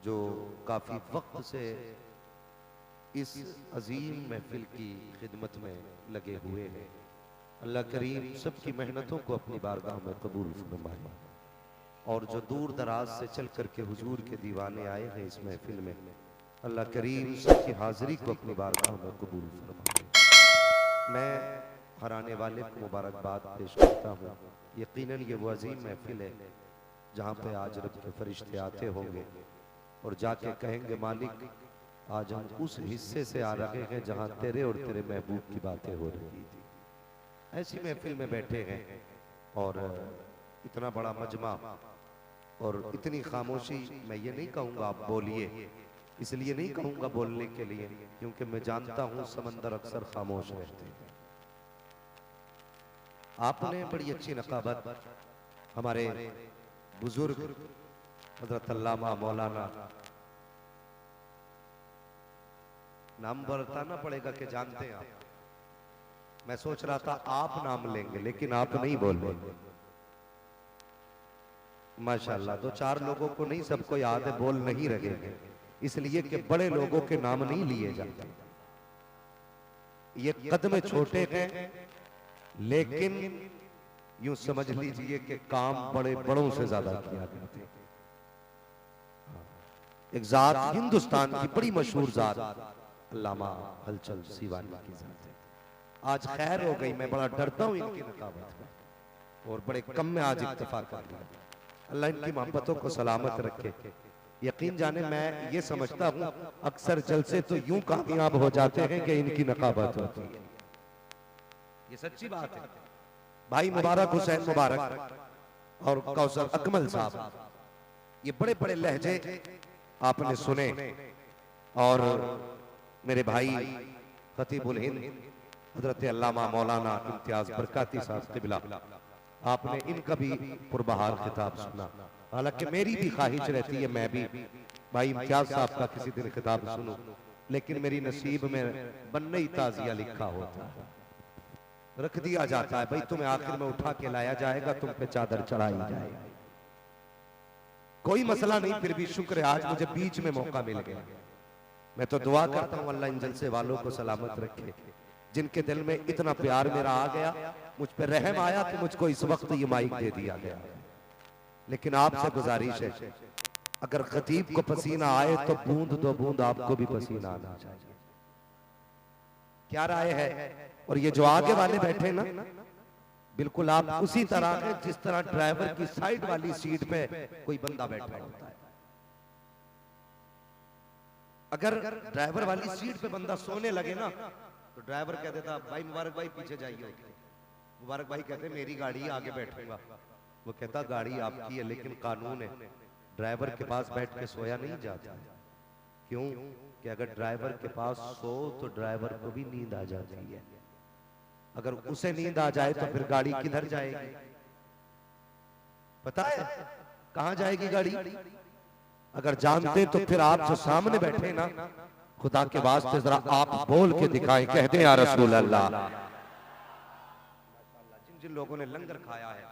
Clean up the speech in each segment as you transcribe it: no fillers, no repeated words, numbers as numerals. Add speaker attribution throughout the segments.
Speaker 1: जो काफ़ी वक्त से इस अजीम महफिल की खिदमत में लगे हुए हैं। अल्लाह करीम सबकी मेहनतों को अपनी बारगाह में कबूल फरमाए। और जो दूर दराज से चल कर के हुजूर के दीवाने आए हैं इस महफिल में, अल्लाह करीम सबकी हाजिरी को अपनी बारगाह में कबूल फरमाए। मैं हर आने वाले को मुबारकबाद पेश करता हूँ। यकीनन ये वो अजीम महफिल है जहाँ पे आज रब के फरिश्ते आते होंगे और जाके कहेंगे, मालिक आज हम उस हिस्से से आ रहे हैं जहाँ तेरे और तेरे महबूब की बातें हो रही थी। ऐसी महफिल में बैठे हैं और इतना बड़ा मजमा और इतनी खामोशी। मैं ये नहीं कहूँगा आप बोलिए, इसलिए नहीं कहूँगा बोलने के लिए, क्योंकि मैं जानता हूँ समंदर अक्सर खामोश रहते हैं। आपने बड़ी अच्छी नकाबत हमारे बुजुर्ग हजरत अल्लामा मौलाना, नाम बताना पड़ेगा कि जानते हैं आप। मैं सोच रहा था आप नाम लेंगे, लेकिन आप नहीं बोल रहे। माशाल्लाह, दो चार लोगों को नहीं सबको याद है, बोल नहीं रहे हैं, इसलिए कि बड़े लोगों के नाम नहीं लिए जाते। ये कदम छोटे हैं, लेकिन यूं समझ लीजिए कि काम बड़े बड़ों से ज्यादा किया करते हैं। एक जात हिंदुस्तान की बड़ी मशहूर जात अल्लामा हलचल सीवानी की जात है। आज खैर हो गई, मैं बड़ा डरता हूँ इनकी नकाबत का और बड़े कम में आज इत्तेफाक कर लिया। अल्लाह इनकी मोहब्बतों को सलामत रखे। यकीन जाने मैं ये समझता हूँ अक्सर जलसे तो यूं कामयाब हो जाते हैं कि इनकी नकाबत होती है। ये सच्ची बात है। भाई मुबारक हुसैन मुबारक और कौसर अकमल साहब, ये बड़े बड़े लहजे आपने सुने। और मेरे भाई खतीबुल हिंद हजरत अल्लामा मौलाना इम्तियाज बरकाती साहब क़िबला, आपने इनका भी पुरबहार खिताब सुना। हालांकि मेरी भी ख्वाहिश रहती है मैं भी भाई इम्तियाज साहब का किसी दिन खिताब सुनूं, लेकिन मेरी नसीब में बन्ने ही ताजिया लिखा होता है, रख दिया जाता है। भाई तुम्हें आखिर में उठा के लाया जाएगा, तुम पे चादर चढ़ाई जाएगी। कोई मसला नहीं, फिर भी शुक्र है आज मुझे बीच में मौका मिल गया। मैं तो दुआ करता हूँ अल्लाह इन जलसे वालों को सलामत रखे, जिनके दिल में इतना प्यार मेरा आ गया, मुझ पे रहम आया कि मुझको इस वक्त ये माइक दे दिया गया। लेकिन आपसे गुजारिश है, अगर खतीब को पसीना आए तो बूंद दो बूंद आपको भी पसीना आना चाहिए। क्या राय है? और ये जो आगे वाले बैठे ना, बिल्कुल आप उसी तरह के जिस तरह ड्राइवर की साइड वाली सीट पे कोई बंदा बैठा होता है। अगर ड्राइवर वाली सीट पे बंदा सोने लगे ना, तो ड्राइवर कह देता भाई मुबारक भाई पीछे जाइए। मुबारक भाई कहते मेरी गाड़ी आगे बैठूंगा। वो कहता गाड़ी आपकी है, लेकिन कानून है ड्राइवर के पास बैठ के सोया नहीं जाता। क्यों? कि अगर ड्राइवर के पास सो तो ड्राइवर को भी नींद आ जाती है। अगर उसे नींद आ जाए तो फिर गाड़ी किधर जाएगी? पता है कहां जाएगी गाड़ी? अगर जानते तो फिर आप जो सामने बैठे ना, खुदा के वास्ते जरा आप बोल के दिखाएं, कहते हैं या रसूल अल्लाह। जिन जिन लोगों ने लंगर खाया है,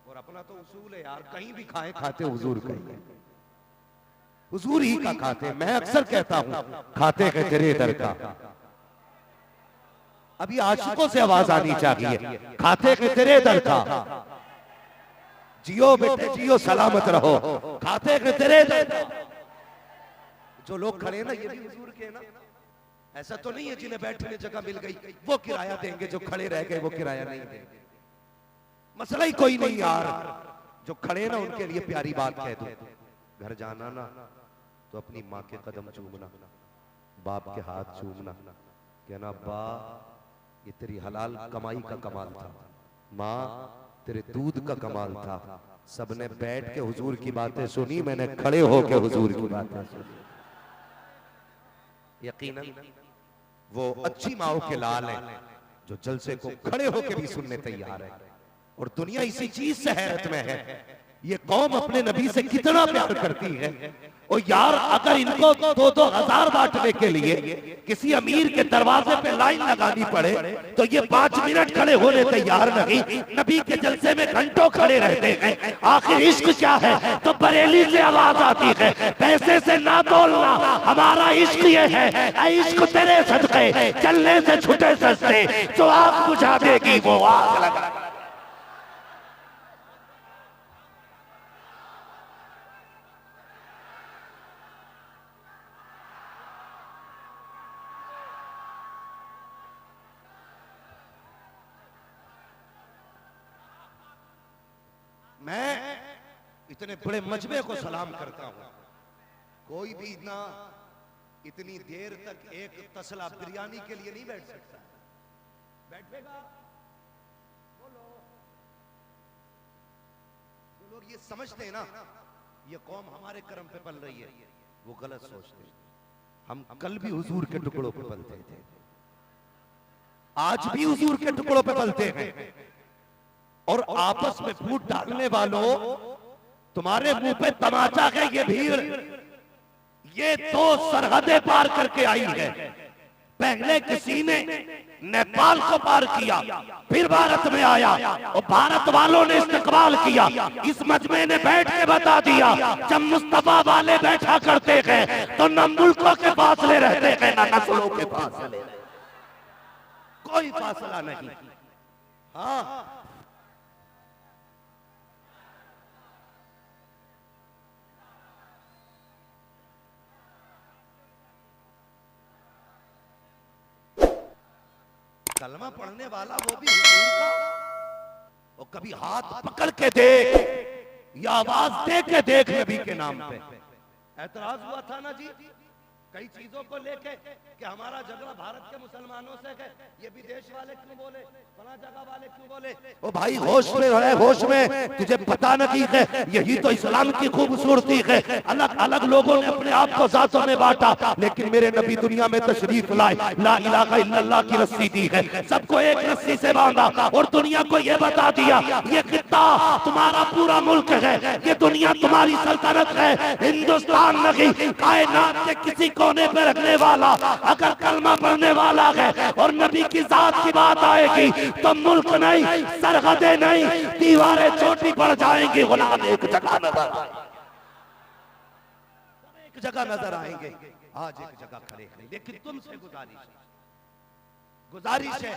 Speaker 1: और अपना तो उसूल है यार, कहीं भी खाए खाते हुजूर कहीं, हुजूर ही का खाते। मैं अक्सर कहता हूं खाते हैं तेरे दर का। अभी आशिकों से आवाज आनी चाहिए, खाते हैं तेरे दर का। जियो बेटे जियो, सलामत रहो, खाते हैं तेरे दर का। जो लोग खड़े ना, ये भी हुजूर के ना, ऐसा तो नहीं है जिन्हें बैठने जगह मिल गई वो किराया देंगे, जो खड़े रह गए वो किराया नहीं देंगे। मसला ही कोई नहीं यार, जो खड़े ना उनके लिए प्यारी बात कह दो। घर जाना ना तो अपनी माँ के कदम चूमना, बाप के हाथ चूमना, कहना बा ये तेरी हलाल कमाई का कमाल था, माँ तेरे दूध का कमाल था। सबने बैठ के हुजूर की बातें सुनी, मैंने खड़े होके हुजूर की बातें सुनी। यकीनन वो अच्छी माओ के लाल हैं जो जलसे को खड़े होके भी सुनने तैयार है। और दुनिया इसी चीज से हैरत में है, ये कौम अपने नबी से कितना प्यार करती है। और यार अगर इनको 2-2 हज़ार बांटने के लिए किसी अमीर के दरवाजे पे लाइन लगानी पड़े तो ये 5 मिनट खड़े होने तैयार नहीं, नबी के जलसे में घंटों खड़े रहते हैं। आखिर इश्क क्या है? तो बरेली से आवाज आती है, पैसे से ना बोलना, हमारा इश्क ये है, इश्क तेरे सदके चलने से छुटे सस्ते, जो आग बुझा देगी वो आग लगा। मैं इतने बड़े मजमे को सलाम करता हूं। कोई भी ना इतनी देर तक एक तसला बिरयानी के लिए नहीं बैठ सकता। बैठेगा बोलो। जो लोग ये समझते हैं ना ये कौम हमारे कर्म पे पल रही है, वो गलत सोचते हैं। हम कल भी हुजूर के टुकड़ों पे पलते थे, आज भी हुजूर के टुकड़ों पे पलते हैं। और आपस में फूट डालने वालों, तुम्हारे मुंह पे तमाचा है ये भीड़, ये तो सरहदें पार करके आई है। पहले किसी ने नेपाल को पार किया, फिर भारत में आया और भारत वालों ने इस्तकबाल किया। इस मजमे ने बैठ के बता दिया, जब मुस्तफा वाले बैठा करते हैं तो न मुल्कों के फासले रहते हैं न नस्लों के फासले, कोई फासला नहीं। हाँ, कलमा पढ़ने वाला वो भी हुजूर का, और कभी हाथ पकड़ के देख या आवाज दे के देख नबी के नाम पे। ऐतराज हुआ था ना जी कई चीजों को लेके कि हमारा झगड़ा भारत के मुसलमानों से है, ये विदेश वाले क्यों बोले, फला जगह वाले क्यों बोले। ओ भाई होश में है, होश में, तुझे पता नहीं है यही तो इस्लाम की खूबसूरती है। अलग अलग लोगों ने अपने आप को जातों में बांटा, लेकिन मेरे नबी दुनिया में तशरीफ लाए, ला इलाहा इल्लल्लाह की रस्सी दी है, सबको एक रस्सी से बांधा और दुनिया को ये बता दिया ये खित्ता तुम्हारा पूरा मुल्क है, ये दुनिया तुम्हारी सल्तनत है। हिंदुस्तान नहीं, कायनात के किसी कोने पे रखने वाला अगर कलमा पढ़ने वाला है और नबी की जात की बात आएगी तो मुल्क नहीं, सरहदें नहीं, दीवारें छोटी पड़ जाएंगी। गुलाम एक जगह नजर, एक जगह नजर आएंगे। आज एक जगह खड़े हैं, लेकिन तुमसे गुजारिश है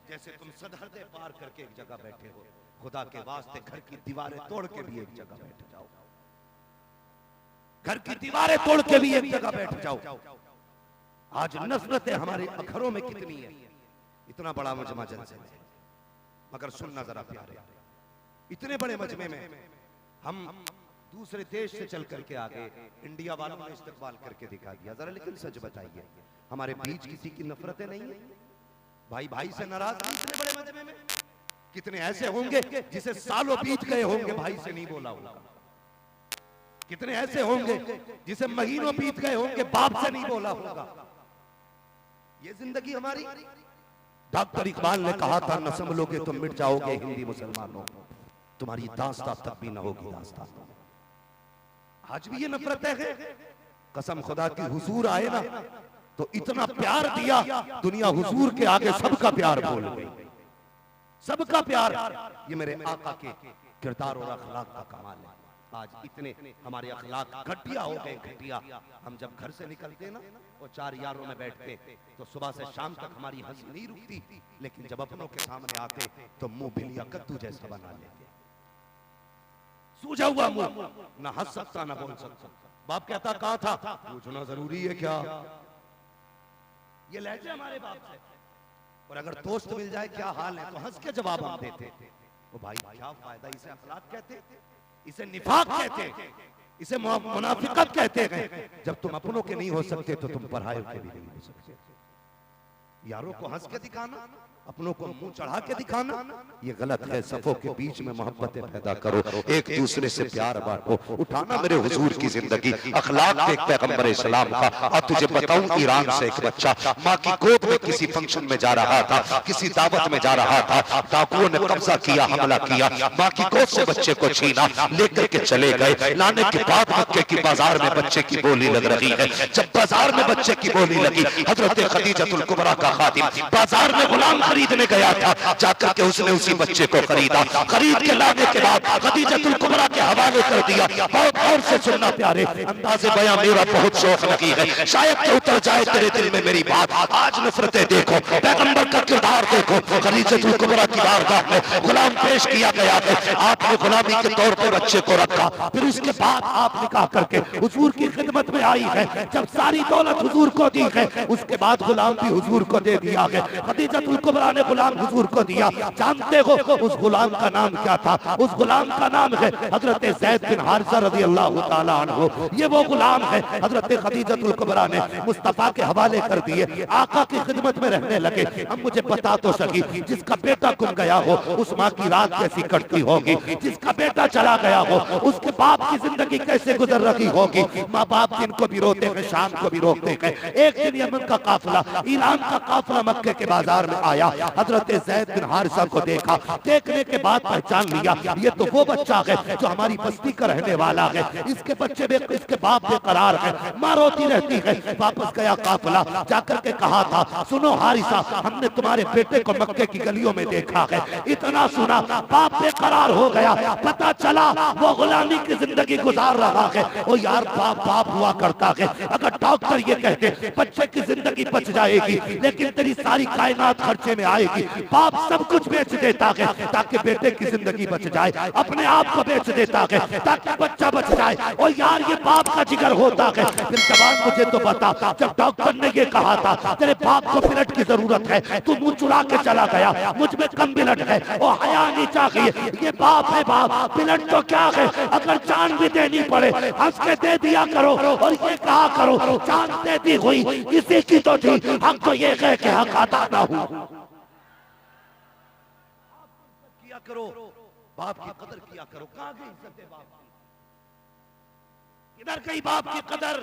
Speaker 1: जैसे तुम सरहदें पार करके एक जगह बैठे हो, खुदा के वास्ते घर की दीवारें तोड़ के भी एक जगह बैठ जाओ, घर की दीवारें तोड़ के भी एक जगह बैठ जाओ। आज नफरतें हमारे अखरों में कितनी है, इतना बड़ा मजमा जलसे में, मगर सुनना जरा प्यारे, इतने बड़े मजमे में हम दूसरे देश से चल करके आ गए, इंडिया वालों ने इस्तकबाल करके दिखा दिया। जरा लेकिन सच बताइए, हमारे बीच किसी की नफरतें नहीं है? भाई भाई से नाराज नहीं इतने बड़े मजमे में? कितने ऐसे होंगे जिसे सालों बीत गए होंगे भाई से नहीं बोला होगा, कितने ऐसे होंगे जिसे महीनों बीत गए होंगे बाप से नहीं बोला होगा। ये जिंदगी हमारी। डॉक्टर इकबाल ने कहा था, न संभलोगे तो मिट जाओगे हिंदी मुसलमानों, तुम्हारी दास्तां तक भी न होगी दास्तां। आज भी ये नफरत है। कसम खुदा की हुजूर आए ना तो इतना प्यार दिया, दुनिया हुजूर के आगे सबका प्यार भूल गई, सबका प्यार। ये मेरे आका के किरदार और अखलाक का कमाल है। आज इतने हमारे अखलाक घटिया हो गए, घटिया। हम जब घर से निकलते ना और 4 यारों में बैठते तो सुबह से शाम तक हमारी हंसी नहीं रुकती, लेकिन जब अपनों के सामने आते तो मुंह भिलिया कद्दू जैसा बना लेते, सूझा हुआ मुंह, ना हंस सकता ना बोल सकता। बाप कहता कहां था, पूछना जरूरी है क्या? ये लहजे हमारे बाप से। और अगर दोस्त मिल जाए क्या हाल है तो हंस के जवाब हम देते। तो भाई क्या फायदा, इसे अखलाक कहते, इसे निफाक कहते, इसे मुनाफिकत कहते हैं। जब तुम अपनों के नहीं हो सकते तो तुम परायों के भी नहीं हो सकते। यारों को हंस के दिखाना, अपनों को मुंह चढ़ा के दिखाना ये गलत है। सफों के बीच में मोहब्बतें पैदा करो, एक दूसरे से प्यार बांटो। उठाना मेरे हुजूर की जिंदगी, अखलाक देख पैगंबर इस्लाम का। और तुझे बताऊं, ईरान से एक बच्चा माँ की गोद में किसी फंक्शन में जा रहा था, किसी दावत में जा रहा था, डाकुओं ने कब्जा किया, हमला किया, माँ की गोद से बच्चे को छीना, लेकर के चले गए। लाने के बाद मक्के की बाजार में बच्चे की बोली लग रही है। जब बाजार में बच्चे की बोली लगी, हजरत खदीजतुल कुबरा का खादिम बाजार में गुलाम खरीदने गया था, जाकर के उसने उसी बच्चे को खरीदा। खरीद के लाने के बाद खदीजतुल कुबरा के हवाले कर दिया। बहुत गौर से सुनना प्यारे, अंदाज़े बयां मेरा बहुत शौक लगी है, शायद कि उतर जाए तेरे दिल में मेरी बात। आज नफरतें देखो, पैगंबर का किरदार देखो। खदीजतुल कुबरा की बारगाह में गुलाम पेश किया गया है, आपने गुलामी के तौर पर बच्चे को रखा। फिर उसके बाद आप निकाह करके हुजूर की खिदमत में आई है। जब सारी दौलत हुजूर को दी है, उसके बाद गुलाम भी हुजूर को दे दिया है। खदीजतुल कुबरा ने गुलाम हुजूर को दिया। जानते हो उस गुलाम का नाम क्या था? उस गुलाम का नाम है हजरत ज़ैद बिन हारिसा रज़ियल्लाहु ताला अन्हु। ये वो गुलाम है हजरत खदीजतुल कुबरा ने मुस्तफा के हवाले कर दिए, आका की खिदमत में रहने लगे। अब मुझे बता तो सकी, जिसका बेटा गुम गया हो उस माँ की रात कैसी कटती होगी, जिसका बेटा चला गया हो उसके बाप की जिंदगी कैसे गुजर रही होगी। माँ बाप दिन को भी रोते हैं, शाम को भी रोते हैं। एक दिन यमन का काफिला, ईरान का काफिला मक्के के बाजार में आया। हजरत ज़ैद बिन हारिसा को देखा, देखने के बाद पहचान लिया, ये तो वो बच्चा है जो हमारी बस्ती का रहने वाला है। इसके बच्चे इसके बाप बेकरार है, माँ रोती रहती है। वापस गया काफिला, जाकर के कहा था, सुनो हारिसा, हमने तुम्हारे बेटे को मक्के की गलियों में देखा है। इतना सुना, बाप बेकरार हो गया। पता चला वो गुलामी की जिंदगी गुजार रहा है। ओ यार, बाप बाप हुआ करता है। अगर डॉक्टर ये कहते बच्चे की जिंदगी बच जाएगी लेकिन तेरी सारी कायनात खर्चे में आएगी, बाप सब कुछ बेच देता है ताकि बेटे की जिंदगी बच जाए, अपने आप को बेच देता है ताकि बच्चा बच जाए। और यार, ये बाप का जिगर होता है। फिर जवान मुझे तो बता, जब डॉक्टर ने ये कहा था तेरे बाप को ब्लड की जरूरत है, तू मुंह चुरा के चला गया, मुझ में कम ब्लड है, और हया नहीं चाहिए। ये बाप है बाप, ब्लड तो क्या है, अगर जान भी देनी पड़े हंस के दे दिया करो। और ये कहा करो, जान देती हुई किसी की तो थी, हम तो ये कह के हक अदा ना हूं। किया करो, बाप की कदर किया करो। कहां गई इज्जत बाप की? इधर कहीं बाप की कदर?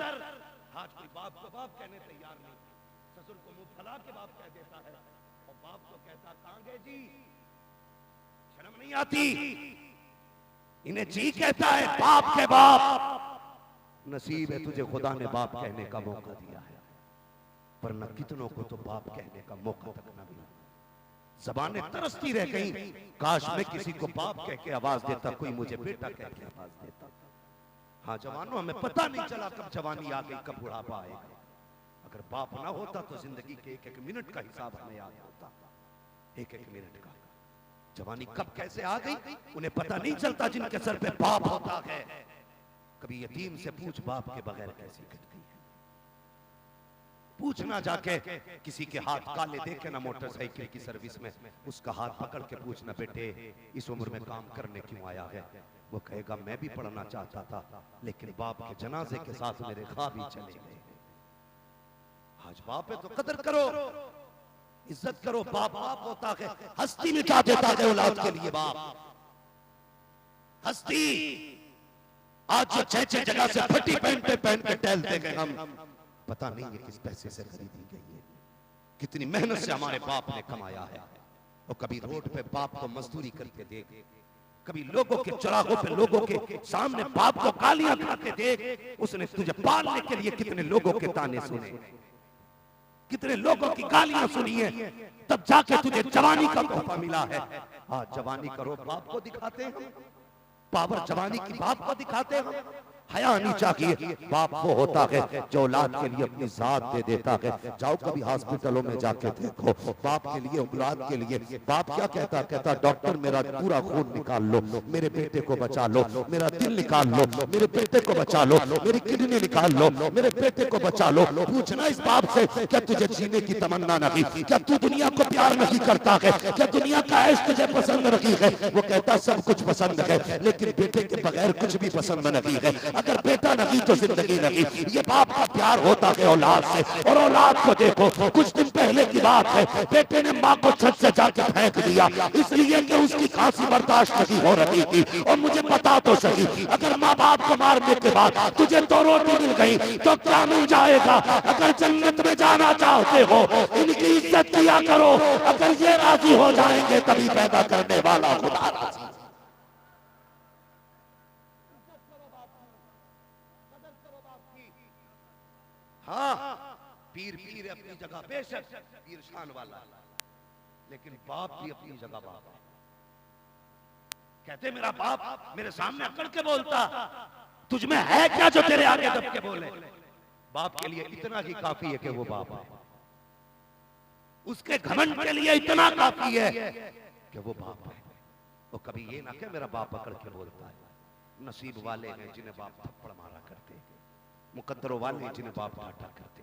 Speaker 1: आज कोई बाप को बाप कहने तैयार नहीं। ससुर को मुंह फैला के बाप कह देता है, और बाप को कहता कहां गए जी, शर्म नहीं आती? इन्हें जी कहता है, बाप के बाप। नसीब है तुझे खुदा ने बाप कहने का मौका दिया है, वरना कितनों को तो बाप कहने का मौका तक न मिला। ज़बानें तरसती रह गई, काश मैं किसी को बाप कह के आवाज देता, कोई मुझे बेटा कह के आवाज देता। हाँ जवानों, हमें पता नहीं चला कब जवानी आ गई, कब बुढ़ापा आएगा। अगर बाप ना होता तो जिंदगी के एक एक मिनट का हिसाब हमें याद होता, एक एक मिनट का। जवानी कब कैसे आ गई उन्हें पता नहीं चलता, जिनके सर पे बाप होता है। कभी यतीम से पूछ, बाप के बगैर कैसी कट गई है। पूछना जाके, किसी के हाथ काले देखे ना मोटरसाइकिल की सर्विस में, उसका हाथ पकड़ के पूछना, बेटे इस उम्र में काम करने क्यों आया है? वो कहेगा मैं भी पढ़ना चाहता था, लेकिन बाप के जनाजे के साथ मेरे ख्वाब ही चले गए। आज बाप है तो कदर करो, इज्जत करो। बाप बाप होता है, हस्ती मिटा देता है औलाद के लिए बाप। हस्ती आज जो 6-6 जगह से फटी पैंट पे पहन के टहलते गए हम, पता नहीं ये किस पैसे से खरीदी गई है, कितनी मेहनत से हमारे बाप ने कमाया है। और कभी रोड पे बाप को मजदूरी करके देख, कभी लोगों के चौराहों पे लोगों के सामने बाप को गालियां खाते देख। उसने तुझे पालने के लिए कितने लोगों के ताने सुने, कितने लोगों की गालियां सुनी है, तब जाके तुझे जवानी का तोहफा मिला है। आज जवानी करो बाप को दिखाते हैं, पावर जवानी की बाप को दिखाते हैं। हया आनी चाहिए। बाप वो होता है जो औलाद के लिए अपनी जात दे देता है। जाओ कभी हॉस्पिटलों में जाके देखो, बाप के लिए औलाद के लिए बाप क्या कहता, कहता डॉक्टर मेरा पूरा खून निकाल लो, मेरे बेटे को बचा लो, मेरा दिल निकाल लो, मेरे बेटे को बचा लो, मेरी किडनी निकाल लो, मेरे बेटे को बचा लो। पूछना इस बाप से, क्या तुझे जीने की तमन्ना नहीं? क्या तू दुनिया को प्यार नहीं करता है? क्या दुनिया का ऐश तुझे पसंद नहीं है? वो कहता सब कुछ पसंद है, लेकिन बेटे के बगैर कुछ भी पसंद नहीं है। अगर बेटा नहीं तो जिंदगी नहीं। ये बाप का प्यार होता है औलाद से। और औलाद को देखो, कुछ दिन पहले की बात है, बेटे ने माँ को छत से जाके फेंक दिया, इसलिए कि उसकी खांसी बर्दाश्त नहीं हो रही थी। और मुझे बता तो सही, अगर माँ बाप को मारने के बाद तुझे 2 रोटी मिल गई तो क्या मिल जाएगा? अगर जन्नत में जाना चाहते हो, इनकी इज्जत किया करो। अगर ये राजी हो जाएंगे तभी पैदा करने वाला खुदा राजी। हाँ, पीर पीर अपनी जगह बेशक पीर शान वाला, लेकिन बाप भी अपनी जगह बाप है। कहते मेरा बाप मेरे सामने अकड़ के बोलता, तुझमें है क्या जो तेरे आगे दब के बोले? बाप के लिए इतना ही काफी है कि वो बाप है। उसके घमंड के लिए इतना काफी है कि वो बाप है। वो कभी ये ना कि मेरा बाप अकड़ के बोलता है। नसीब वाले हैं जिन्हें बाप थप्पड़ मारा करते, मुकद्दरों वाले जिन्हें बाप डांटा करते।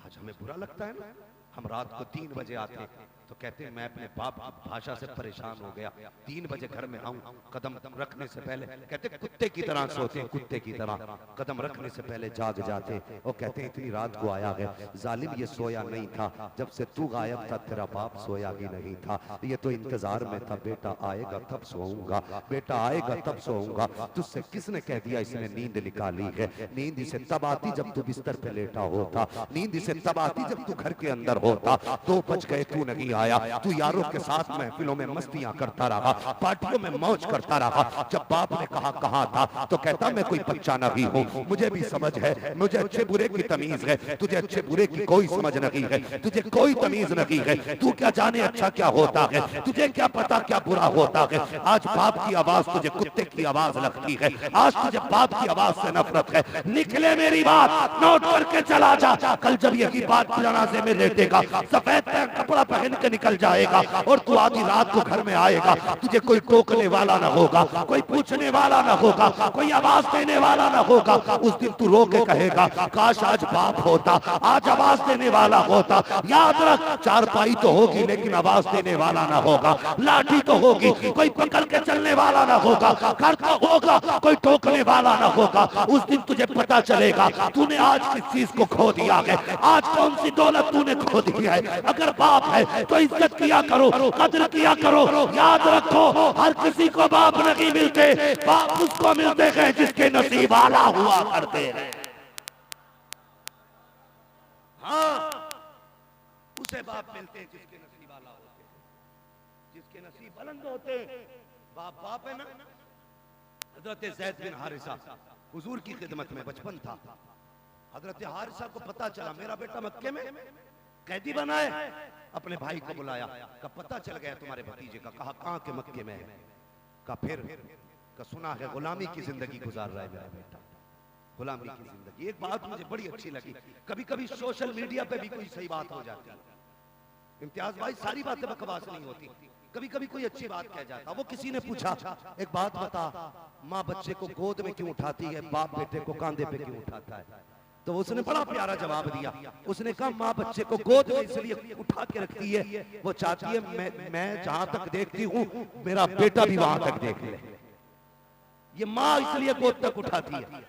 Speaker 1: आज हमें बुरा लगता है ना, हम रात को 3 बजे आते तो कहते हैं मैं अपने बाप की भाषा से परेशान हो गया, 3 बजे घर में आऊं, कदम रखने से पहले कहते कुत्ते की तरह सोते हैं, कुत्ते की तरह कदम रखने से पहले जाग जाते। और कहते हैं इतनी रात को आया है, जालिम ये सोया नहीं था, जब से तू गायब था तेरा बाप सोया भी नहीं था। ये तो इंतजार में था, बेटा आएगा तब सोऊंगा, बेटा आएगा तब सोऊंगा। तुझसे किसने कह दिया इसने नींद निकाली है? नींद इसे तब आती जब तू बिस्तर पे लेटा होता, नींद इसे तब आती जब तू घर के अंदर होता। 2 बज गए तू नहीं आया, तू यारों के साथ महफिलों में मस्तियां करता रहा, पार्टियों में मौज करता रहा। जब बाप ने कहा कहाँ था तो कहता मैं कोई बच्चा नहीं हूँ, मुझे भी समझ है, मुझे अच्छे बुरे की तमीज है, तुझे अच्छे बुरे की कोई समझ नहीं है, तुझे कोई तमीज नहीं है। तू क्या जाने अच्छा क्या होता है, तुझे क्या पता क्या बुरा होता है। आज बाप की आवाज तुझे कुत्ते की आवाज लगती है, आज तुझे बाप की आवाज से नफरत है। निकले मेरी बात नोट करके चला जा, कल जब यही बात जनाजे में लेटेगा, सफेद कपड़ा पहन के निकल जाएगा और तू आधी रात को घर में आएगा, तुझे कोई टोकने वाला ना होगा, कोई पूछने वाला ना होगा, कोई आवाज देने वाला ना होगा। उस दिन तू रो के कहेगा काश आज बाप होता, आज आवाज देने वाला होता। याद रख, चारपाई तो होगी लेकिन आवाज देने वाला ना होगा, लाठी तो होगी कोई पकड़ के चलने वाला ना होगा, घर तो होगा कोई टोकने वाला ना होगा। उस दिन तुझे पता चलेगा तूने आज किस चीज को खो दिया है, आज कौन सी दौलत तूने खो दी है। अगर बाप है तो इज्जत किया करो, कदर किया करो। याद रखो हर किसी को बाप नहीं मिलते, बाप उसको मिलते हैं जिसके नसीब आला हुआ करते हैं। हाँ, उसे बाप मिलते हैं जिसके नसीब आला होते हैं, जिसके नसीब बुलंद होते हैं। बाप बाप है ना। हजरत ज़ैद बिन हारिसा हुजूर की खिदमत में बचपन था। हजरत हारिसा को पता चला मेरा बेटा मक्के में कैदी बना है, अपने भाई को बुलाया, का पता चल गया तुम्हारे भतीजे का। कहा कहाँ के? मक्के में है। का फिर का सुना है गुलामी की जिंदगी गुजार रहा है मेरा बेटा, गुलामी की जिंदगी। एक बात मुझे बड़ी अच्छी लगी, कभी कभी सोशल मीडिया पे भी कोई सही बात हो जाती है। इम्तियाज भाई सारी बातें बकवास नहीं होती, कभी कभी कोई अच्छी बात कह जाता। वो किसी ने पूछा एक बात बता, माँ बच्चे को गोद में क्यों उठाती है, बाप बेटे को कांधे पे क्यों उठाता है? तो उसने बड़ा प्यारा जवाब दिया। उसने कहा माँ बच्चे को गोद में इसलिए उठा के रखती है, वो चाहती है मैं जहां तक देखती हूँ मेरा बेटा भी वहां तक देख ले। ये माँ इसलिए गोद तक उठाती है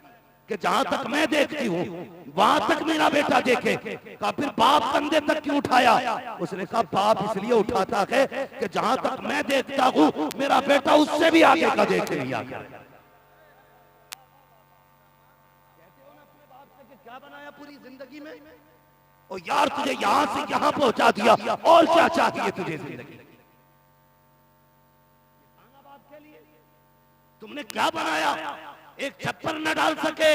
Speaker 1: कि जहां तक मैं देखती हूँ वहां तक मेरा बेटा देखे। कहा फिर बाप कंधे तक क्यों उठाया? उसने कहा बाप इसलिए उठाता है कि जहां तक मैं देखता हूँ मेरा बेटा उससे भी आगे का देख लिया। क्या बनाया पूरी जिंदगी में? और यार तुझे यहां से यहां पहुंचा दिया, और क्या चाहिए तुझे जिंदगी? तुमने क्या बनाया? एक छप्पर न डाल सके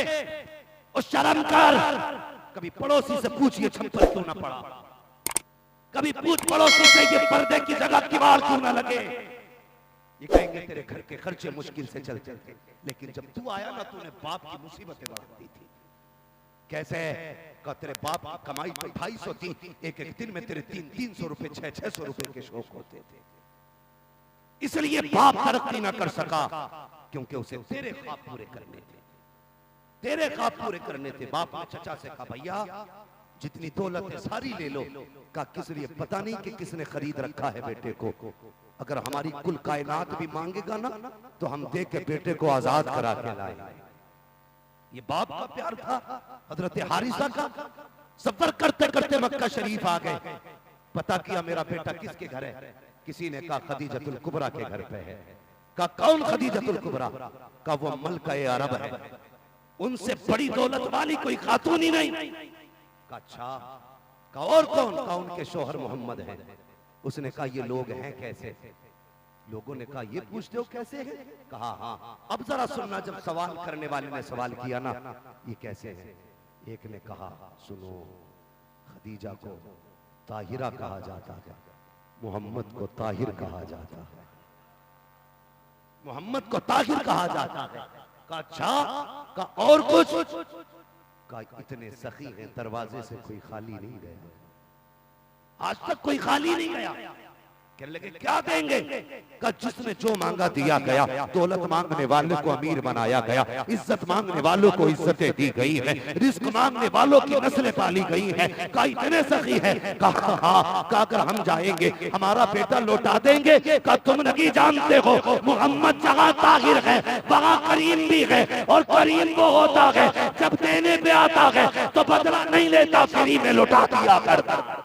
Speaker 1: और शर्म कर। कभी पड़ोसी से पूछिए छप्पर क्यों ना पड़ा, कभी पूछ पड़ोसी से ये पर्दे की जगह किवाड़ क्यों ना लगे। ये कहेंगे तेरे घर के खर्चे मुश्किल से चलते थे, लेकिन जब तू आया ना तूने बाप की मुसीबतें बढ़ा दी थी। कैसे? का तेरे बाप की कमाई तो 250 थी, एक एक दिन में तेरे 300 रुपए 600 रुपए के शौक होते थे। इसलिए बाप तरक्की ना कर सका क्योंकि उसे तेरे ख्वाब पूरे करने थे, तेरे ख्वाब पूरे करने थे। बाप ने चचा से कहा भैया जितनी दौलत है सारी ले लो। का किस लिए? पता नहीं कि किसने खरीद रखा है बेटे को। अगर हमारी कुल कायनात भी मांगेगा ना तो हम दे के बेटे को आजाद करा के लाएंगे। ये बाप का प्यार था हजरत हारिसा का। सफर करते करते मक्का शरीफ आ गए, पता किया मेरा बेटा किसके घर है। किसी ने कहा खदीजतुल कुबरा के घर पे है। कहा कौन खदीजतुल कुबरा? कहा वो मलका-ए अरब है, उनसे बड़ी दौलत वाली कोई खातून ही नहीं। कहा अच्छा, कहा और कौन? कहा उनके शोहर मोहम्मद है। उसने कहा ये लोग हैं कैसे? लोगों ने कहा ये पूछते हो कैसे है? कहा हाँ। अब जरा सुनना, जब सवाल करने वाले ने सवाल किया ना ये कैसे है, एक ने कहा सुनो, खदीजा को ताहिरा कहा जाता है, मोहम्मद को ताहिर कहा जाता है, मोहम्मद को ताहिर कहा जाता है। कहा अच्छा, कहा और कुछ? कहा इतने सखी हैं दरवाजे से कोई खाली नहीं गया, आज तक कोई खाली नहीं गया। कहने लगे क्या देंगे? कहा जिसने जो मांगा दिया गया, दौलत मांगने वाले को अमीर बनाया गया, इज्जत मांगने वालों को इज्जतें दी गई है, रिस्क मांगने वालों की नस्लें पाली गई हैं। कहा इतने सखी है? कहा हाँ। कहा अगर हम जाएंगे हमारा बेटा लौटा देंगे? कहा तुम नहीं जानते हो मोहम्मद जहाँ ताहिर है वहाँ करीम भी है, और करीम वो होता है जब देने पे आता है तो बदला नहीं लेता, फ्री में लौटा दिया करता।